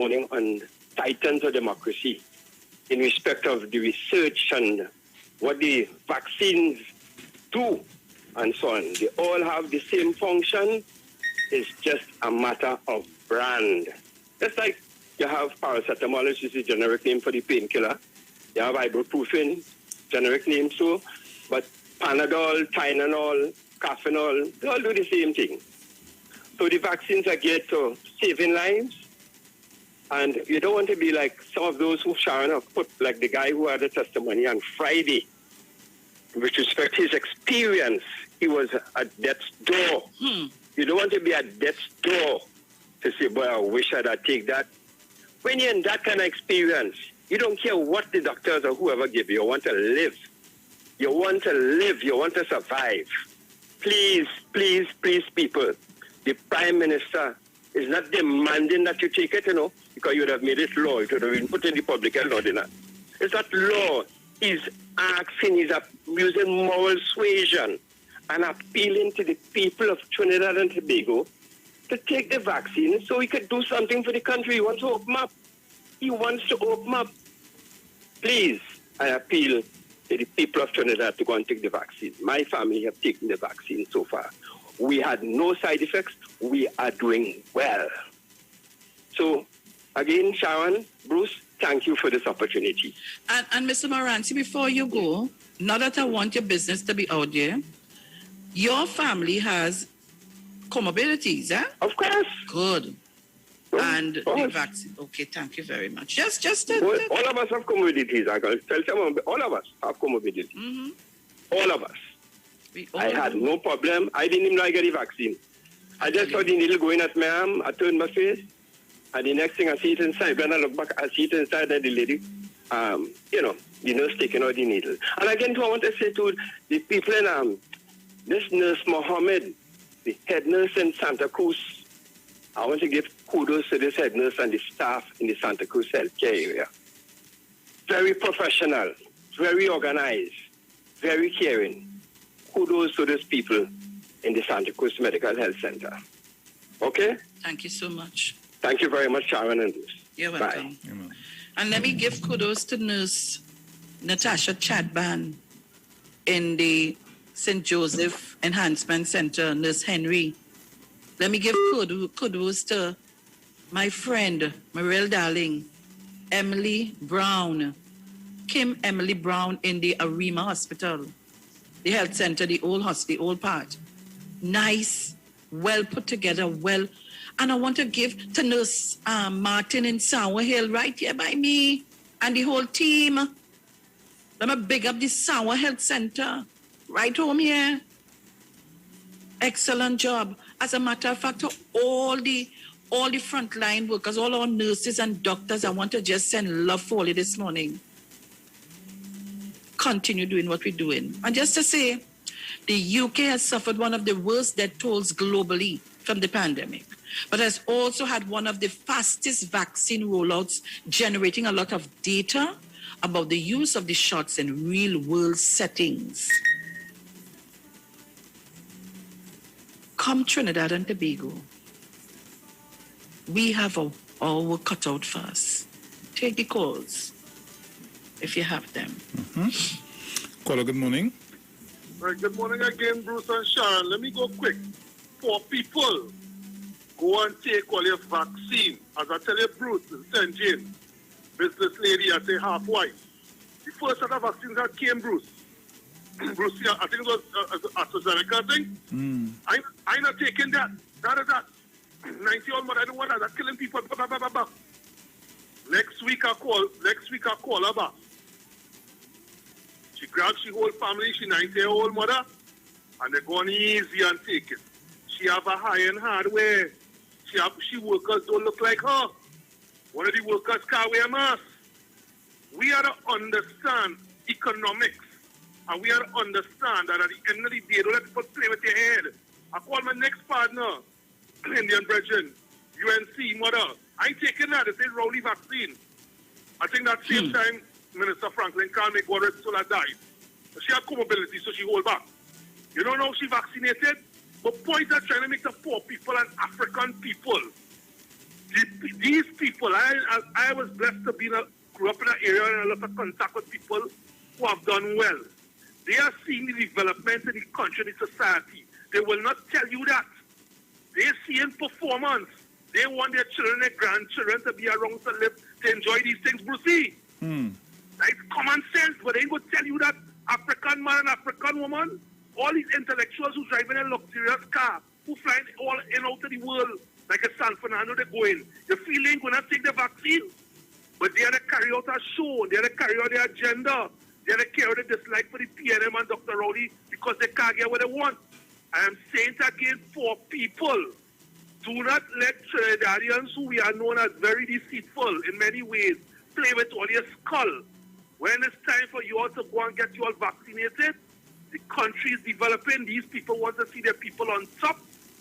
morning on titans of democracy in respect of the research and what the vaccines do and so on. They all have the same function. It's just a matter of brand. Just like you have paracetamol, which is the generic name for the painkiller. You have ibuprofen, generic name so. But Panadol, Tylenol, Caffeinol, they all do the same thing. So the vaccines are geared to saving lives. And you don't want to be like some of those who Sharon have put, like the guy who had a testimony on Friday. With respect to his experience, he was at death's door. You don't want to be at death's door to say, boy, I wish I'd take that. When you're in that kind of experience, you don't care what the doctors or whoever give you. You want to live. You want to live. You want to survive. Please, please, please, people. The Prime Minister is not demanding that you take it, because you would have made it law. It would have been put in the public health ordinance. It's not law. He's asking, he's using moral suasion and appealing to the people of Trinidad and Tobago to take the vaccine so he could do something for the country. He wants to open up. He wants to open up. Please, I appeal to the people of Trinidad to go and take the vaccine. My family have taken the vaccine so far. We had no side effects. We are doing well. So, again, Sharon, Bruce, thank you for this opportunity. And Mr. Moranci, before you go, not that I want your business to be out there, your family has comorbidities, eh? Of course. Good. And the vaccine. Okay, thank you very much. Just all of us have comorbidities. I can tell someone, all of us have comorbidities. Mm-hmm. All of us. I had no problem. I didn't even know I get the vaccine. I just saw the needle going at my arm. I turned my face. And the next thing I see it inside. When I look back, I see it inside that the lady, the nurse taking out the needle. And again, I want to say to the people in this nurse Mohammed, the head nurse in Santa Cruz, I want to give kudos to this head nurse and the staff in the Santa Cruz healthcare area. Very professional, very organized, very caring. Kudos to those people in the Santa Cruz Medical Health Center. Okay? Thank you so much. Thank you very much, Sharon and Bruce. You're welcome. Bye. And let me give kudos to Nurse Natasha Chadban in the St. Joseph Enhancement Center, Nurse Henry. Let me give kudos to my friend, Maril Darling, Emily Brown, Kim Emily Brown in the Arima Hospital, the health center, the old part. Nice, well put together, well. And I want to give to Nurse Martin in Sour Hill, right here by me, and the whole team. Let me big up the Sour Health Center, right home here. Excellent job. As a matter of fact, to all the frontline workers, all our nurses and doctors, I want to just send love for you this morning. Continue doing what we're doing. And just to say, the UK has suffered one of the worst death tolls globally from the pandemic, but has also had one of the fastest vaccine rollouts, generating a lot of data about the use of the shots in real-world settings. Come Trinidad and Tobago, we have our work cut out for us. Take the calls if you have them. Caller, good morning. Right, good morning again, Bruce and Sharon. Let me go quick. For people, go and take all your vaccine. As I tell you, Bruce in St. James, business lady, I say half white. The first set of vaccines that came, Bruce, I think it was AstraZeneca thing. I'm not taking that. That. 90-year-old mother, I don't want that. That's killing people. Next week I call her back. She grabs she whole family, she 90-year-old mother, and they're going easy and take it. She have a high-end hardware. She workers don't look like her. One of the workers can't wear a mask. We are to understand economics. And we are to understand that at the end of the day, don't let people play with your head. I call my next partner, Indian brethren, UNC, mother. I ain't taking that. It's a Rowley vaccine. I think that same time, Minister Franklin can't make one Sola died. She had comorbidity, so she hold back. You don't know if she vaccinated? But point are trying to make the poor people and African people These people, I was blessed to grew up in an area and a lot of contact with people who have done well. They are seeing the development in the country and the society. They will not tell you that. They're seeing performance. They want their children, their grandchildren to be around to live, to enjoy these things, Brucey. It's common sense, but they ain't going to tell you that African man and African woman, all these intellectuals who driving a luxurious car, who flying all in and out of the world, like a San Fernando, they're going. You feel they ain't going to take the vaccine, but they are to carry out a show, they are to carry out their agenda, they are to carry out the dislike for the PNM and Dr. Rowley because they can't get what they want. I am saying it again for people. Do not let Trinidadians, who we are known as very deceitful in many ways, play with all your skull. When it's time for you all to go and get you all vaccinated, the country is developing. These people want to see their people on top.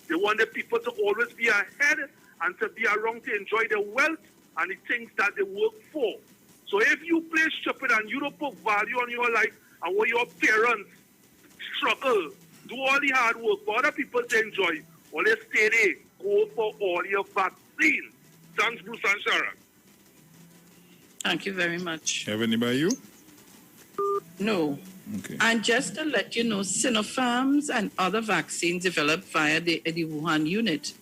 They want their people to always be ahead and to be around to enjoy their wealth and the things that they work for. So if you play stupid and you don't put value on your life and when your parents struggle, do all the hard work for other people to enjoy, always stay there. Go for all your vaccine. Thanks, Bruce and Sharon. Thank you very much. Have any by you? No. Okay. And just to let you know, Sinopharms and other vaccines developed via the Wuhan unit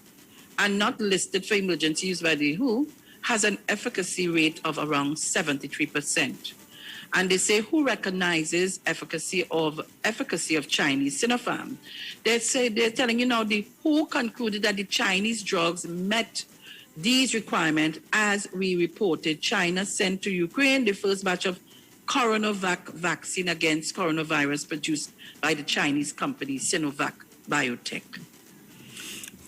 and not listed for emergency use by the WHO has an efficacy rate of around 73%. And they say who recognizes efficacy of Chinese Sinopharm. They're telling you now the WHO concluded that the Chinese drugs met these requirements as we reported. China sent to Ukraine the first batch of CoronaVac vaccine against coronavirus produced by the Chinese company Sinovac Biotech.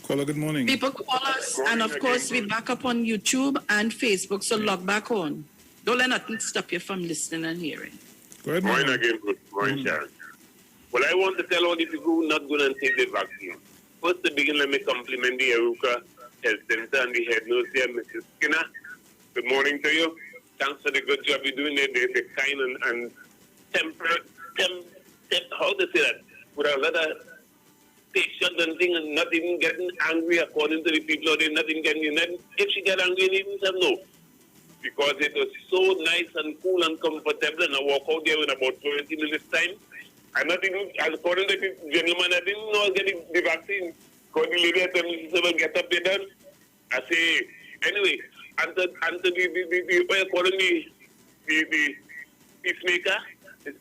Caller, good morning. People call us, and of course we're back up on YouTube and Facebook, so log back on. Don't let nothing stop you from listening and hearing. Go ahead, Morning again, good morning, Sharon. Well, I want to tell all the people who are not going to take the vaccine. First to begin, let me compliment the Aruka Health Center and the head nurse there, Mrs. Skinner. Good morning to you. Thanks for the good job you're doing there. The kind and temperate, how to say that, with a lot of patience and things, and not even getting angry according to the people, or they're not even getting, if she get angry, they even say no. Because it was so nice and cool and comfortable, and I walk out there in about 20 minutes time. I'm not even, according to the gentleman, I didn't know I was getting the vaccine. Because the lady told me, she said, well, get up there done. I say, anyway, and the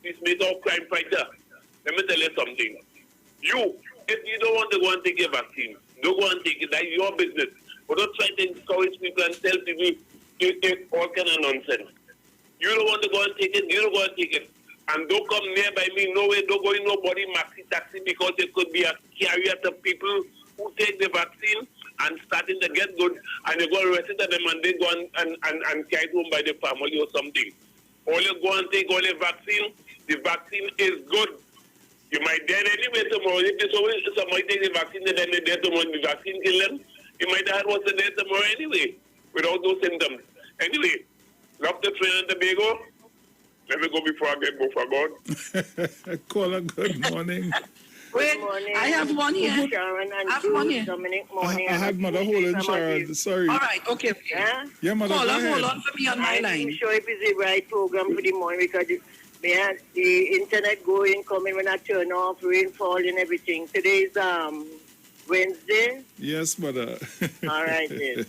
peacemaker or crime fighter, let me tell you something. You, if you don't want to go and take your vaccine, don't go and take it. That's your business. But don't try to encourage people and tell people you take all kind of nonsense. You don't want to go and take it, you don't go and take it. And don't come near by me, no way, don't go in nobody maxi taxi because it could be a carrier to people who take the vaccine and starting to get good and you go arrested them and they go and carry home by the family or something. All you go and take all the vaccine is good. You might die anyway tomorrow. If somebody takes the vaccine and then they die tomorrow, the vaccine kill them. You might have what's the day tomorrow anyway, without those symptoms. Anyway, love the Trinidad and Tobago. Let me go before I get go for God. Caller, good morning. Wait, Good morning. I have one here. Sharon and I have one here. Dominic, morning. I had Mother Holland, Sharon. Sorry. All right, okay. Yeah? Yeah, Mother, go ahead. Hold on for me on my line. I'm sure if it's the right program for the morning because the internet going, coming when I turn off, rainfall and everything. Today is Wednesday. Yes, Mother. All right, then.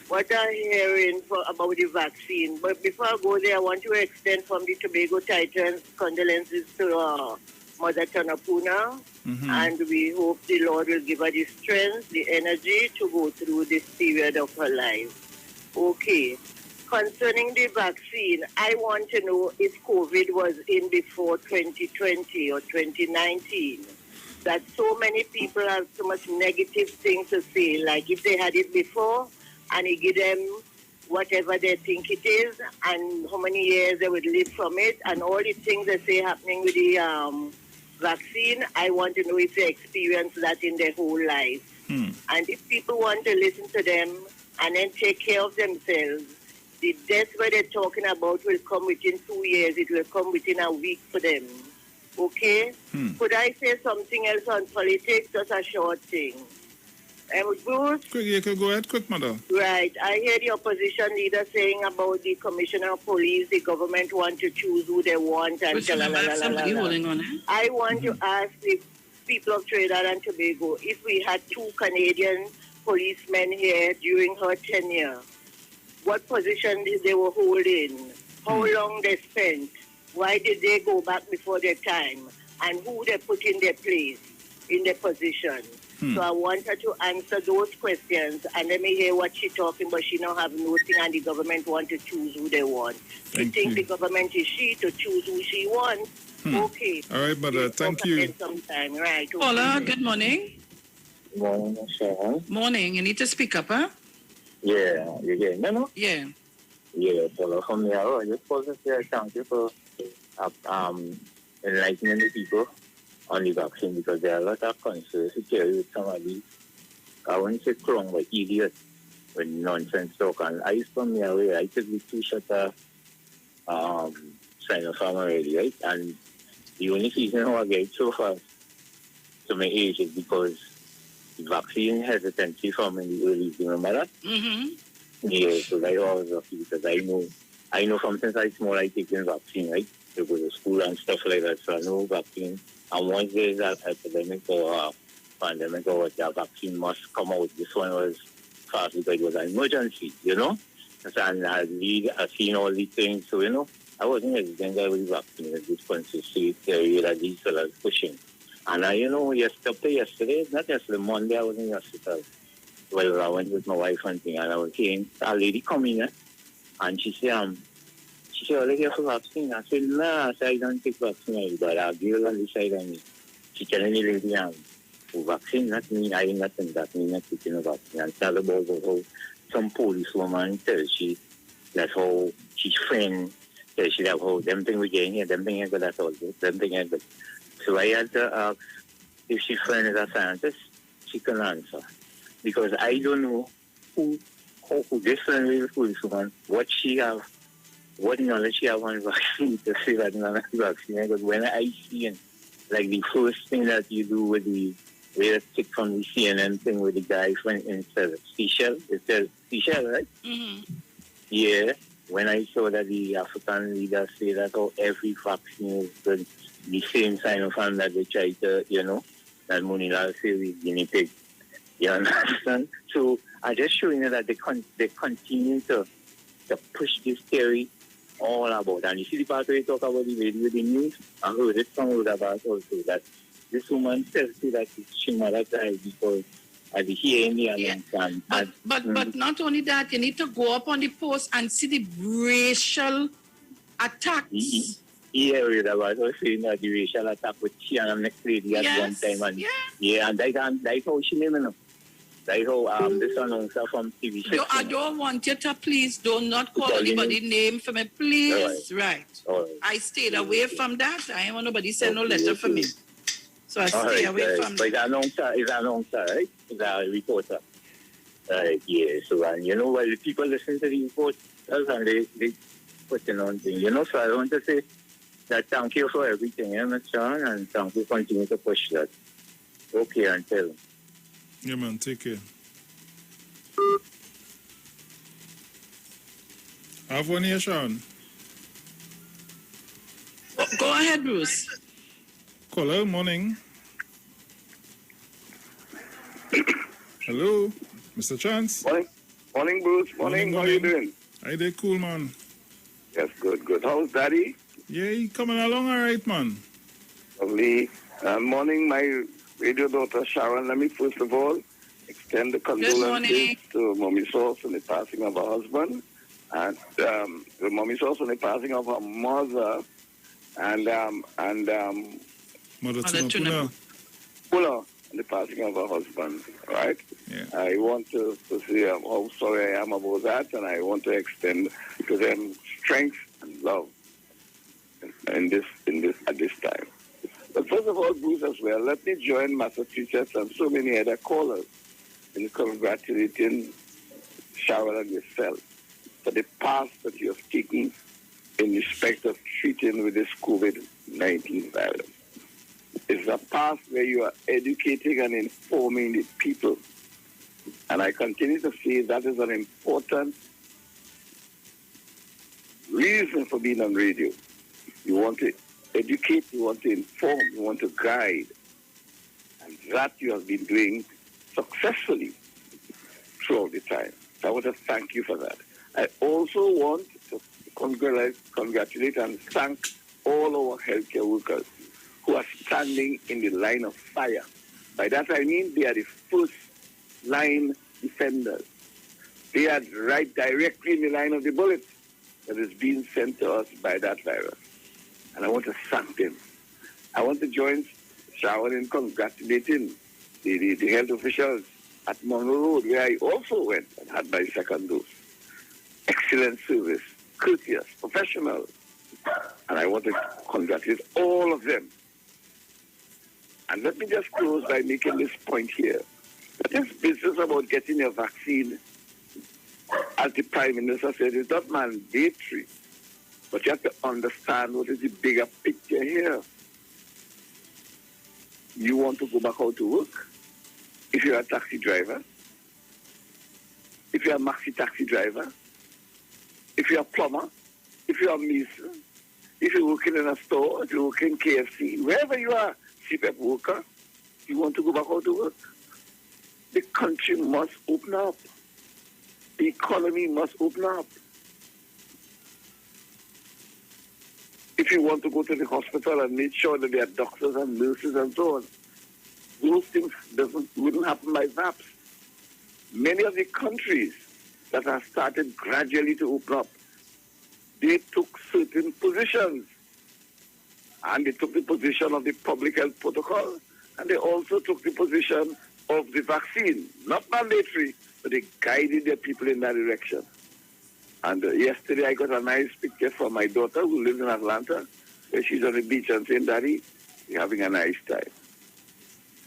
What I'm hearing about the vaccine. But before I go there, I want to extend from the Tobago Titans condolences to Mother Tanapuna. Mm-hmm. And we hope the Lord will give her the strength, the energy to go through this period of her life. Okay. Concerning the vaccine, I want to know if COVID was in before 2020 or 2019. That so many people have so much negative things to say, like if they had it before and it give them whatever they think it is and how many years they would live from it and all the things they say happening with the vaccine, I want to know if they experience that in their whole life. And if people want to listen to them and then take care of themselves, the death where they're talking about will come within 2 years. It will come within a week for them. Okay? Could I say something else on politics? Just a short thing. Bruce? Quick, you could go ahead, quick, mother. Right. I hear the opposition leader saying about the commissioner of police, the government want to choose who they want and somebody holding on. I want to ask the people of Trinidad and Tobago if we had 2 Canadian policemen here during her tenure, what position did they were holding, how long they spent, why did they go back before their time, and who they put in their place, in their position. So I want her to answer those questions, and let me hear what she's talking about. She don't have nothing, and the government want to choose who they want. You think the government is she to choose who she wants? Okay. All right, mother. Thank you. Sometime. Right. Okay. Paula, good morning. Good morning, Sharon. Morning. You need to speak up, huh? Yeah, you get me, no? Yeah. Yeah, Paula, from here, I just want to say thank you for enlightening the people on the vaccine, because there are a lot of conspiracy theories with somebody, I wouldn't say strong, but idiot, with nonsense talk. And I used from here away, I took the 2 shots of Sinopharm already, right? And the only reason how I get so fast to my age is because the vaccine hesitancy from in the early, remember that? Yeah, so I always lucky because I know from since I small I taking vaccine, right? To go to school and stuff like that, so I know vaccine. And once there's an epidemic or pandemic or what, the vaccine must come out. This one was fast because it was an emergency, you know? And I've seen all these things, so, you know, I wasn't hesitant with the vaccine at this point to see theory that these fellas pushing. And you know, yesterday, not yesterday, Monday, I was in the hospital. Well, I went with my wife and thing, and I was saying, a lady come in, and she said, "Are you here for vaccine?" I said, "Nah," I don't take vaccine, but I'll give her on the side of me. She telling me, lady, for vaccine, not me, I ain't nothing, that me not taking a vaccine. And tell about how some policewoman tells she, that's how she's friend, tells she that how them thing we getting here, them thing ain't good at all, them thing ain't good. So I had to ask if she's friend is a scientist, she can answer. Because I don't know who this friend is, policewoman, what she have, what knowledge she have on vaccine to say that none of the vaccine. Because when I see like the first thing that you do with the stick from the CNN thing with the guy from instead of Seychelles, it says Seychelles, right? Yeah. When I saw that the African leaders say that every vaccine is good, the same Sinopharm that they try to, you know, that Munila say with guinea pig. You understand? So I just showing you that they continue to push this theory all about. And you see the part where you talk about the lady with the news, I heard it from about also that this woman says that she might have died because of the hearing and But not only that, you need to go up on the post and see the racial attacks. Yeah, I was saying that the racial attack with she and the next lady at one time. And and that's how she named it. That's how this announcer from TV. I don't want you to please do not call anybody's name for me, please. Right. I stayed away from that. I ain't want nobody send no letter for me. So I stay away from that. But it's an announcer, right? It's a reporter. Yeah, so and you know, while the people listen to the report, and they put it on thing, you know, so I want to say that thank you for everything, Mr. Sharon, and thank you for continue to push that. Okay, until. Yeah, man, take care. I have one here, Sharon. Go ahead, Bruce. Caller, morning. Hello, Mr. Chance. Morning, Bruce. Morning. How you doing? I did cool, man. Yes, good. How's Daddy? Yeah, he coming along all right, man. Lovely. Morning, my radio daughter Sharon. Let me first of all extend the condolences to Mommy Sauce on the passing of her husband, and the Mommy Sauce on the passing of her mother, and Mother Tuna Pula on the passing of her husband. Right? Yeah. I want to say how sorry I am about that, and I want to extend to them strength and love in this at this time. But first of all, Bruce, as well, let me join Massachusetts and so many other callers in congratulating Sharon and yourself for the path that you have taken in respect of treating with this COVID-19 virus. It's a path where you are educating and informing the people And I continue to feel that is an important reason for being on radio. You want to educate, you want to inform, you want to guide. And that you have been doing successfully throughout the time. So I want to thank you for that. I also want to congratulate and thank all our healthcare workers who are standing in the line of fire. By that I mean they are the first line defenders. They are right directly in the line of the bullet that is being sent to us by that virus. And I want to thank them. I want to join Sharon in congratulating the health officials at Monroe Road, where I also went and had my second dose. Excellent service, courteous, professional. And I want to congratulate all of them. And let me just close by making this point here. That this business about getting a vaccine, as the Prime Minister said, is not mandatory. But you have to understand what is the bigger picture here. You want to go back out to work? If you're a taxi driver, if you're a maxi taxi driver, if you're a plumber, if you're a mason, if you're working in a store, if you're working in KFC, wherever you are, CPEP worker, you want to go back out to work. The country must open up. The economy must open up. If you want to go to the hospital and make sure that there are doctors and nurses and so on, those things wouldn't happen by VAPs. Many of the countries that have started gradually to open up, they took certain positions. And they took the position of the public health protocol, and they also took the position of the vaccine. Not mandatory, but they guided their people in that direction. And yesterday I got a nice picture from my daughter who lives in Atlanta, where she's on the beach and saying, "Daddy, we're having a nice time."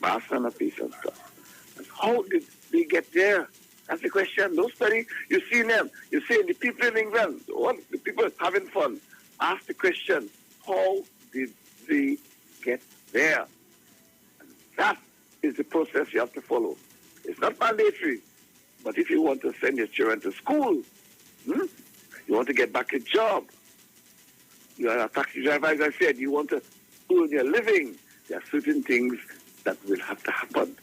Mask and a piece and stuff. And how did they get there? That's the question. Don't study. You see them. You see the people in England, what the people having fun. Ask the question, how did they get there? And that is the process you have to follow. It's not mandatory. But if you want to send your children to school, you want to get back a job, you are a taxi driver, as I said, you want to earn your living, there are certain things that will have to happen.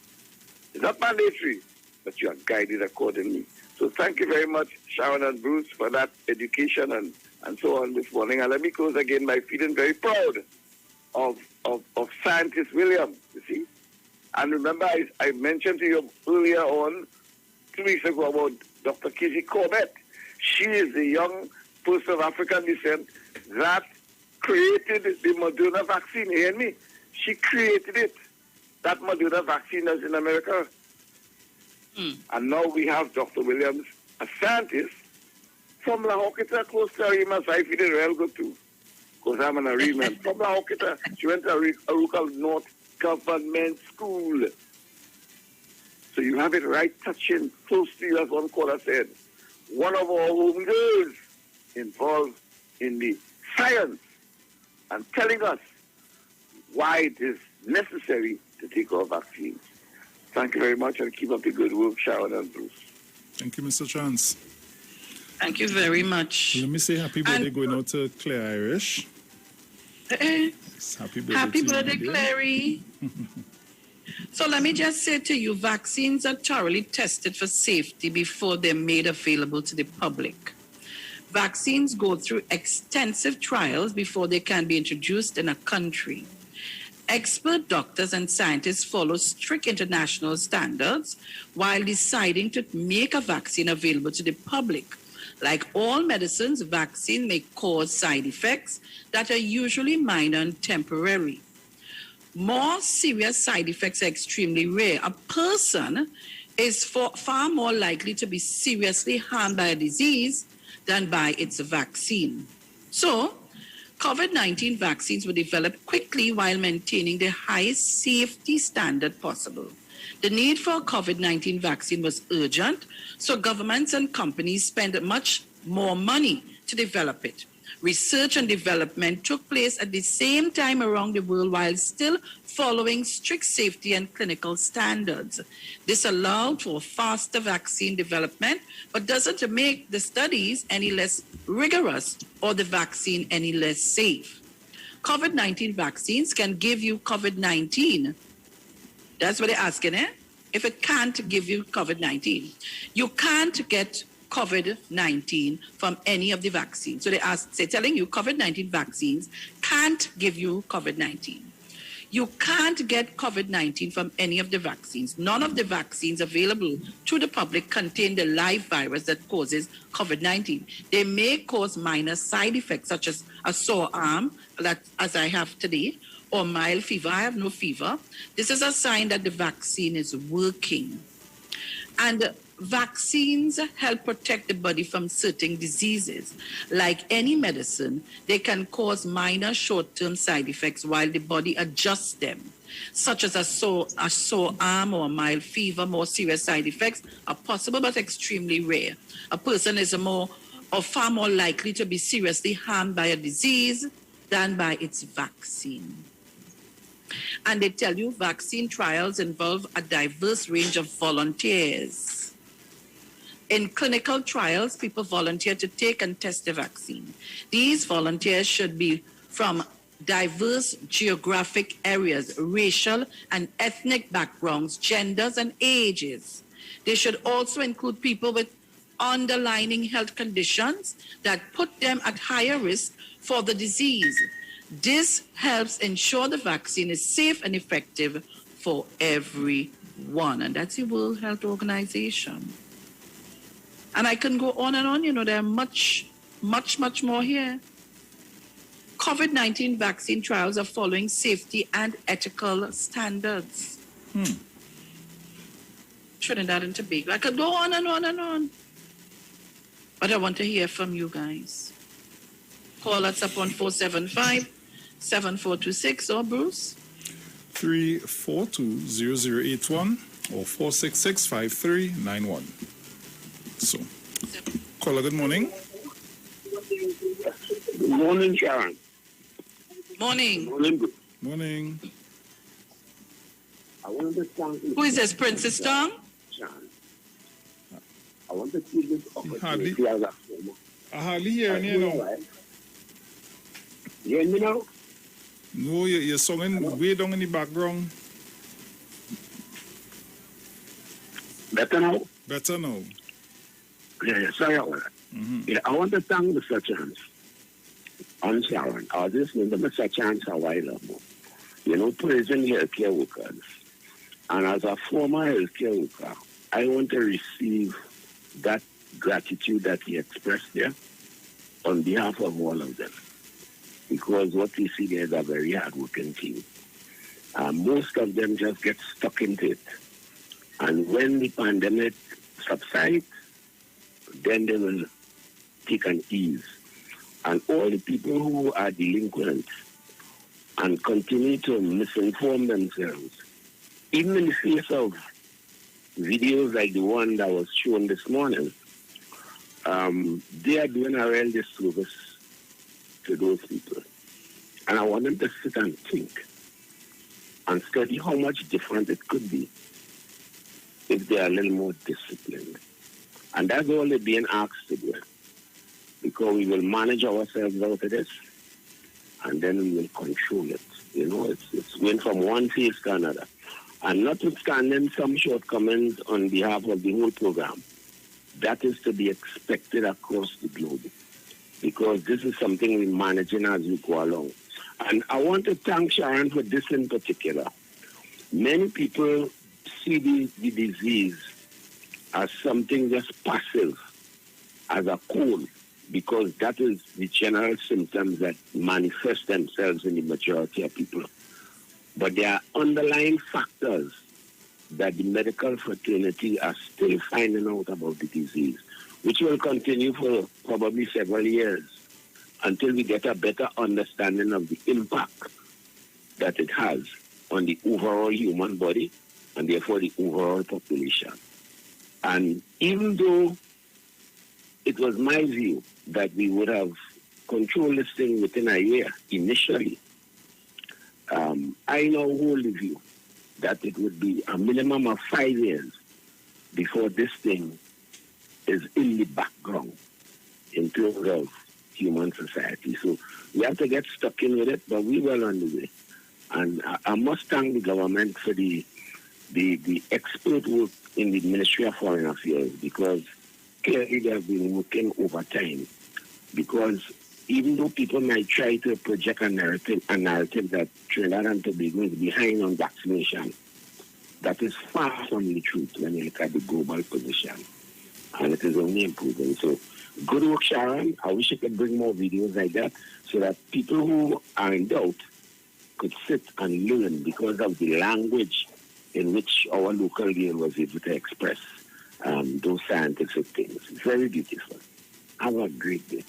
It's not mandatory, but you are guided accordingly. So thank you very much, Sharon and Bruce, for that education and so on this morning. And let me close again by feeling very proud of Scientist William, you see. And remember, I mentioned to you earlier on, 2 weeks ago, about Dr. Kizzy Corbett. She is the young person of African descent that created the Moderna vaccine. You hear me? She created it. That Moderna vaccine is in America. And now we have Dr. Williams, a scientist from La Hoquita, close to Arimas. I feel it real good too, because I'm an Ariman. From La Hoquita, she went to Arukal North Government School. So you have it right touching close to you, as one caller said. One of our home girls involved in the science and telling us why it is necessary to take our vaccines. Thank you very much, and keep up the good work, Sharon and Bruce. Thank you, Mr. Chance. Thank you very much. Let me say happy birthday going out to Claire Irish. Happy birthday, Clary. So let me just say to you, vaccines are thoroughly tested for safety before they're made available to the public. Vaccines go through extensive trials before they can be introduced in a country. Expert doctors and scientists follow strict international standards while deciding to make a vaccine available to the public. Like all medicines, vaccine may cause side effects that are usually minor and temporary. More serious side effects are extremely rare. A person is far more likely to be seriously harmed by a disease than by its vaccine. So, COVID-19 vaccines were developed quickly while maintaining the highest safety standard possible. The need for a COVID-19 vaccine was urgent, so governments and companies spent much more money to develop it. Research and development took place at the same time around the world while still following strict safety and clinical standards. This allowed for faster vaccine development, but doesn't make the studies any less rigorous or the vaccine any less safe. COVID-19 vaccines can give you COVID-19. That's what they're asking, eh? If it can't give you COVID-19, you can't get COVID-19 from any of the vaccines. So they're telling you COVID-19 vaccines can't give you COVID-19. You can't get COVID-19 from any of the vaccines. None of the vaccines available to the public contain the live virus that causes COVID-19. They may cause minor side effects such as a sore arm, as I have today, or mild fever. I have no fever. This is a sign that the vaccine is working. And vaccines help protect the body from certain diseases. Like any medicine, they can cause minor short-term side effects while the body adjusts them, such as a sore arm or a mild fever. More serious side effects are possible but extremely rare. A person is far more likely to be seriously harmed by a disease than by its vaccine. And they tell you vaccine trials involve a diverse range of volunteers. In clinical trials, people volunteer to take and test the vaccine. These volunteers should be from diverse geographic areas, racial and ethnic backgrounds, genders, and ages. They should also include people with underlying health conditions that put them at higher risk for the disease. This helps ensure the vaccine is safe and effective for everyone. And that's the World Health Organization. And I can go on and on, there are much more here. COVID-19 vaccine trials are following safety and ethical standards. Trinidad and Tobago. I could go on and on and on. But I want to hear from you guys. Call us up on 475-7426 or Bruce? 342-0081 or 466-5391. So, caller, good morning. Good morning, Sharon. Morning. Morning. I want to thank you. Who is this, Princess Tom? Sharon. I want to take this opportunity as a former. I hardly hear you now. You hear me now? No, you're singing way down in the background. Better now? Better now. Yeah, sorry about that. Yeah, I want to thank Mr. Chance and Sharon. I was listening to Mr. Chance a while ago. Praising healthcare workers. And as a former healthcare worker, I want to receive that gratitude that he expressed there on behalf of all of them. Because what we see there is a very hard-working team. Most of them just get stuck into it. And when the pandemic subsides, then they will take an ease. And all the people who are delinquent and continue to misinform themselves, even in the face of videos like the one that was shown this morning, they are doing a real disservice to those people. And I want them to sit and think and study how much different it could be if they are a little more disciplined. And that's all they're being asked to do. Because we will manage ourselves out of this, and then we will control it. It's going from one phase to another. And notwithstanding some shortcomings on behalf of the whole program, that is to be expected across the globe. Because this is something we're managing as we go along. And I want to thank Sharon for this in particular. Many people see the disease as something just passive, as a cold, because that is the general symptoms that manifest themselves in the majority of people. But there are underlying factors that the medical fraternity are still finding out about the disease, which will continue for probably several years until we get a better understanding of the impact that it has on the overall human body and therefore the overall population. And even though it was my view that we would have control this thing within a year initially. I now hold the view that it would be a minimum of 5 years before this thing is in the background in terms of human society. So we have to get stuck in with it, but we're well on the way. And I must thank the government for the expert work in the Ministry of Foreign Affairs, because clearly they have been working overtime. Because even though people might try to project a narrative that Trinidad and Tobago is behind on vaccination, that is far from the truth when you look at the global position. And it is only improving. So good work, Sharon. I wish I could bring more videos like that so that people who are in doubt could sit and learn because of the language in which our local leader was able to express those scientific things. It's very beautiful. Have a great day.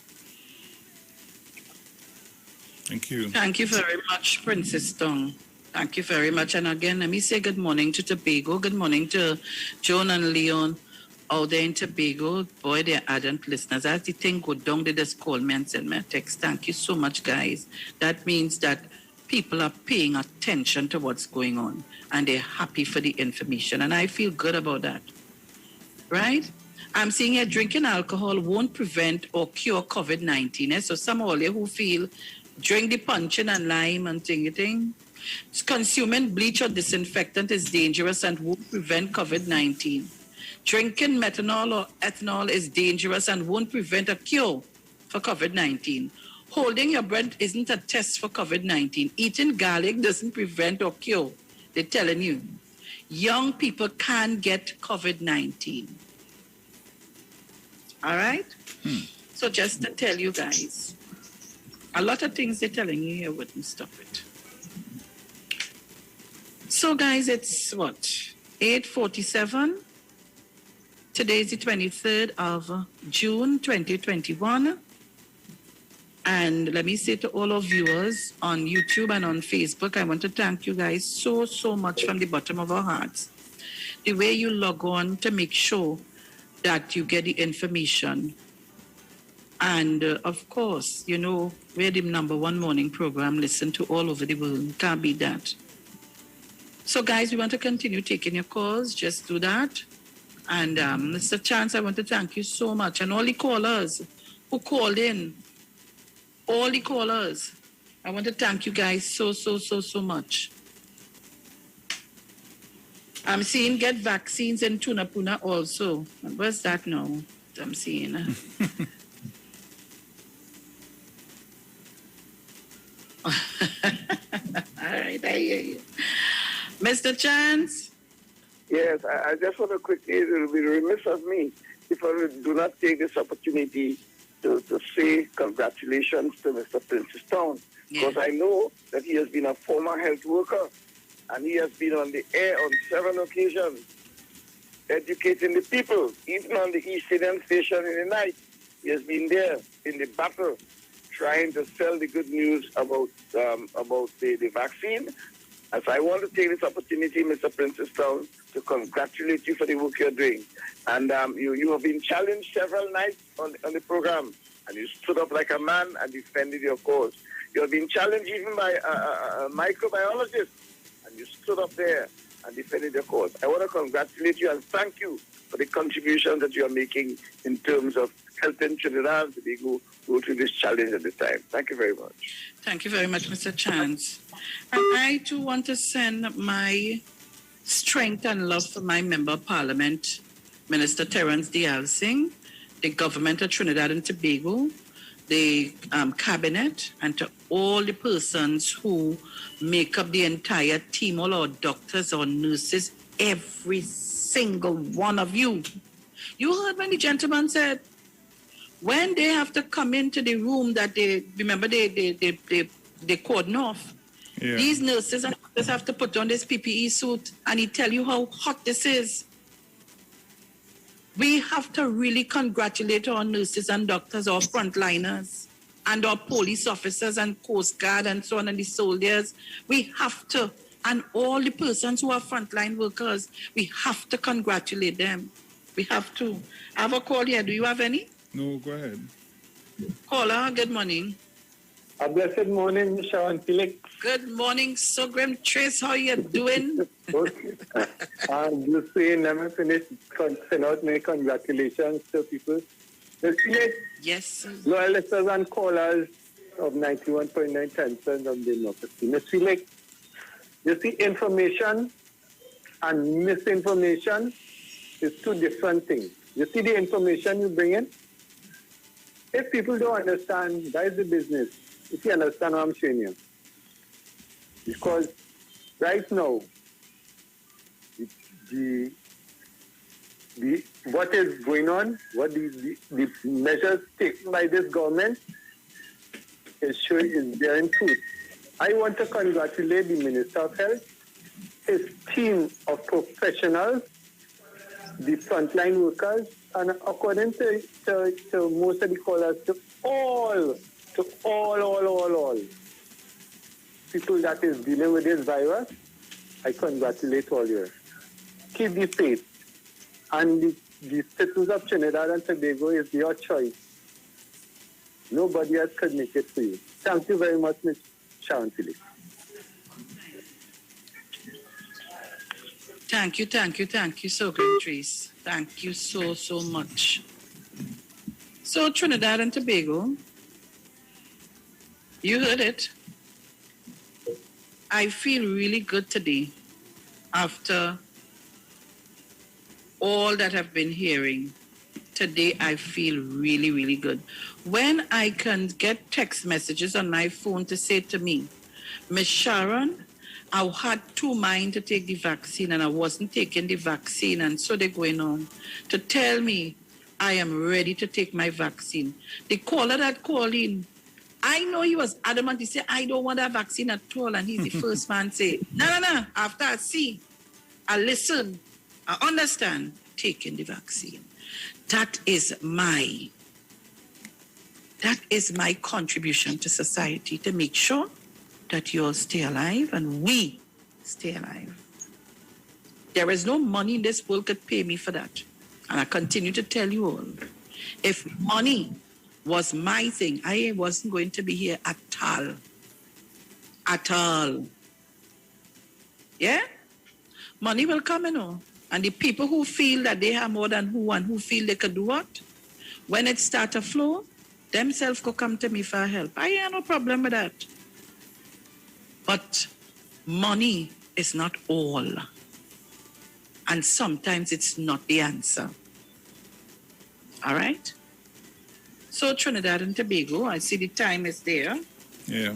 Thank you. Thank you very much, Princess Tong. Thank you very much. And again, let me say good morning to Tobago. Good morning to Joan and Leon out there in Tobago. Boy, they're ardent listeners. As the thing go down, they just call me and send me a text. Thank you so much, guys. That means that people are paying attention to what's going on and they're happy for the information. And I feel good about that. Right? I'm seeing here drinking alcohol won't prevent or cure COVID-19. So some of you who feel drink the puncheon and lime and thing. Consuming bleach or disinfectant is dangerous and won't prevent COVID-19. Drinking methanol or ethanol is dangerous and won't prevent a cure for COVID-19. Holding your breath isn't a test for COVID-19. Eating garlic doesn't prevent or cure. They're telling you. Young people can get COVID-19. All right? So just to tell you guys, a lot of things they're telling you here wouldn't stop it. So guys, it's what? 8:47. Today is the 23rd of June, 2021. And let me say to all of viewers on YouTube and on Facebook, I want to thank you guys so much from the bottom of our hearts. The way you log on to make sure that you get the information. And of course, you know, we're the #1 morning program listened to all over the world. Can't beat that. So guys, we want to continue taking your calls. Just do that. And Mr. Chance, I want to thank you so much. And all the callers who called in, all the callers, I want to thank you guys so much. I'm seeing get vaccines in Tunapuna also. Where's that now? I'm seeing. All right, I hear you. Mr. Chance? Yes, I just want to quickly, it will be remiss of me if I do not take this opportunity to say congratulations to Mr. Princess Town, because I know that he has been a former health worker and he has been on the air on several occasions educating the people, even on the East Indian station in the night. He has been there in the battle trying to sell the good news about the vaccine. As I want to take this opportunity, Mr. Princess Town, to congratulate you for the work you're doing. And you have been challenged several nights on the program, and you stood up like a man and defended your cause. You have been challenged even by a microbiologist, and you stood up there and defended your cause. I want to congratulate you and thank you for the contribution that you are making in terms of helping Trinidad and Tobago go through this challenge at this time. Thank you very much. Thank you very much, Mr. Chance. And I too want to send my strength and love for my Member of Parliament, Minister Terence Dialsing, the government of Trinidad and Tobago, the cabinet, and to all the persons who make up the entire team, all our doctors, our nurses, every single one of you. You heard when the gentleman said, when they have to come into the room that they cordon off, these nurses and doctors have to put on this PPE suit, and he tell you how hot this is. We have to really congratulate our nurses and doctors, our frontliners, and our police officers and Coast Guard and so on, and the soldiers. We have to, and all the persons who are frontline workers, we have to congratulate them. We have to. I have a call here. Do you have any? No, go ahead. Caller, good morning. A blessed morning, Sharon, Felix. Good morning, Sogrim Trace. How you doing? Okay. I'm just saying, let me finish, send out my congratulations to people. Felix, Yes. loyal listeners and callers of 91.9 Tension of Democracy. Ms. Felix, you see, information and misinformation is two different things. You see the information you bring in? If people don't understand, that is the business. If you understand what I'm saying here. Because right now, what is going on, what the measures taken by this government is bearing fruit. I want to congratulate the Minister of Health, his team of professionals, the frontline workers, and according to most of the callers, to all people that is dealing with this virus, I congratulate all you. Keep the faith. And the citizens of Trinidad and Tobago is your choice. Nobody else could make it for you. Thank you very much, Ms. Sharon Felix. Thank you, Sogrim Trace. Thank you so much. So Trinidad and Tobago, you heard it. I feel really good today after all that I've been hearing. Today I feel really, really good. When I can get text messages on my phone to say to me, Miss Sharon, I had two minds to take the vaccine and I wasn't taking the vaccine, and so they're going on to tell me I am ready to take my vaccine. The caller that called in, I know he was adamant. He said, I don't want that vaccine at all. And he's the first man to say, no. After I see, I listen, I understand, taking the vaccine. That is my contribution to society, to make sure that you all stay alive and we stay alive. There is no money in this world could pay me for that. And I continue to tell you all, if money was my thing, I wasn't going to be here at all. At all. Yeah? Money will come, you know. And the people who feel that they have more than who and who feel they could do what, when it start to flow, themselves could come to me for help. I have no problem with that. But money is not all. And sometimes it's not the answer. All right? So Trinidad and Tobago, I see the time is there. Yeah.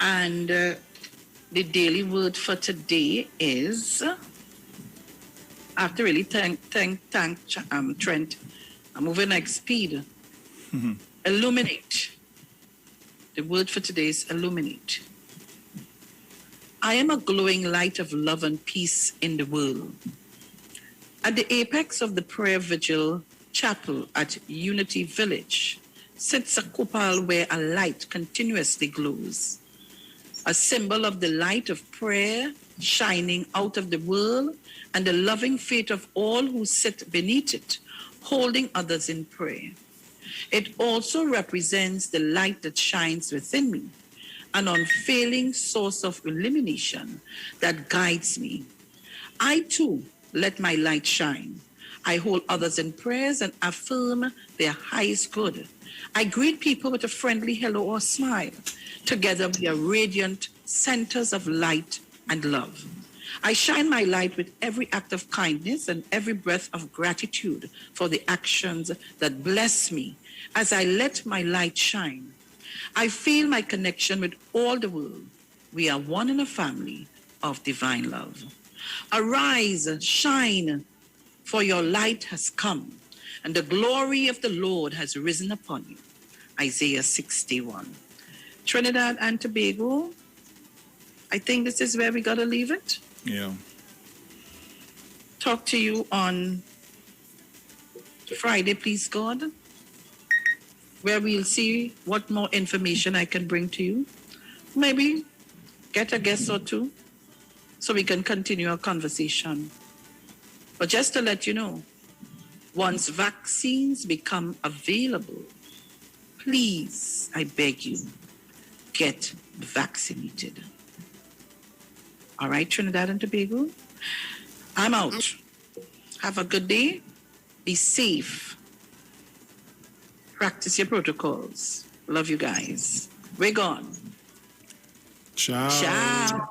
And the daily word for today is, I have to really thank Trent. I'm moving like speed. Mm-hmm. Illuminate. The word for today is illuminate. I am a glowing light of love and peace in the world. At the apex of the prayer vigil chapel at Unity Village sits a kupal where a light continuously glows, a symbol of the light of prayer shining out of the world and the loving faith of all who sit beneath it, holding others in prayer. It also represents the light that shines within me, an unfailing source of illumination that guides me. I too let my light shine. I hold others in prayers and affirm their highest good. I greet people with a friendly hello or smile. Together we are radiant centers of light and love. I shine my light with every act of kindness and every breath of gratitude for the actions that bless me as I let my light shine. I feel my connection with all the world. We are one in a family of divine love. Arise, shine, for your light has come, and the glory of the Lord has risen upon you. Isaiah 61. Trinidad and Tobago, I think this is where we got to leave it. Yeah. Talk to you on Friday, please God, where we'll see what more information I can bring to you. Maybe get a guest or two so we can continue our conversation. But just to let you know, Once vaccines become available, please, I beg you, get vaccinated. All right, Trinidad and Tobago? I'm out. Have a good day. Be safe. Practice your protocols. Love you guys. We're gone. Ciao. Ciao.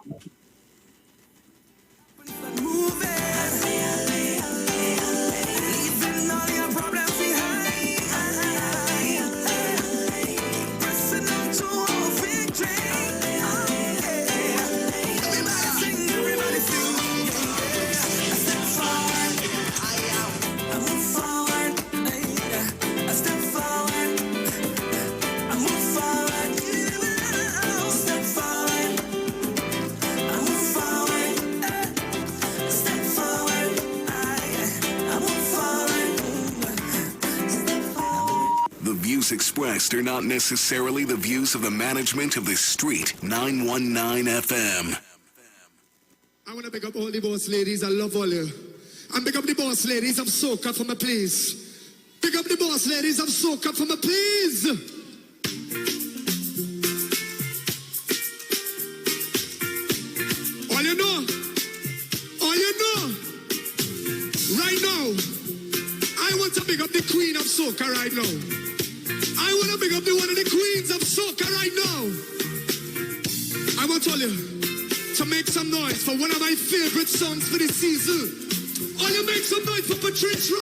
The views expressed are not necessarily the views of the management of the Street 919 FM. I want to pick up all the boss ladies. I love all you. And pick up the boss ladies of Soca for me, please. Pick up the boss ladies of Soca for me, please. All you know, right now, I want to pick up the queen of Soca right now. I want to pick up one of the queens of Soca right now. I want all you to make some noise for one of my favorite songs for this season. All you make some noise for Patrice.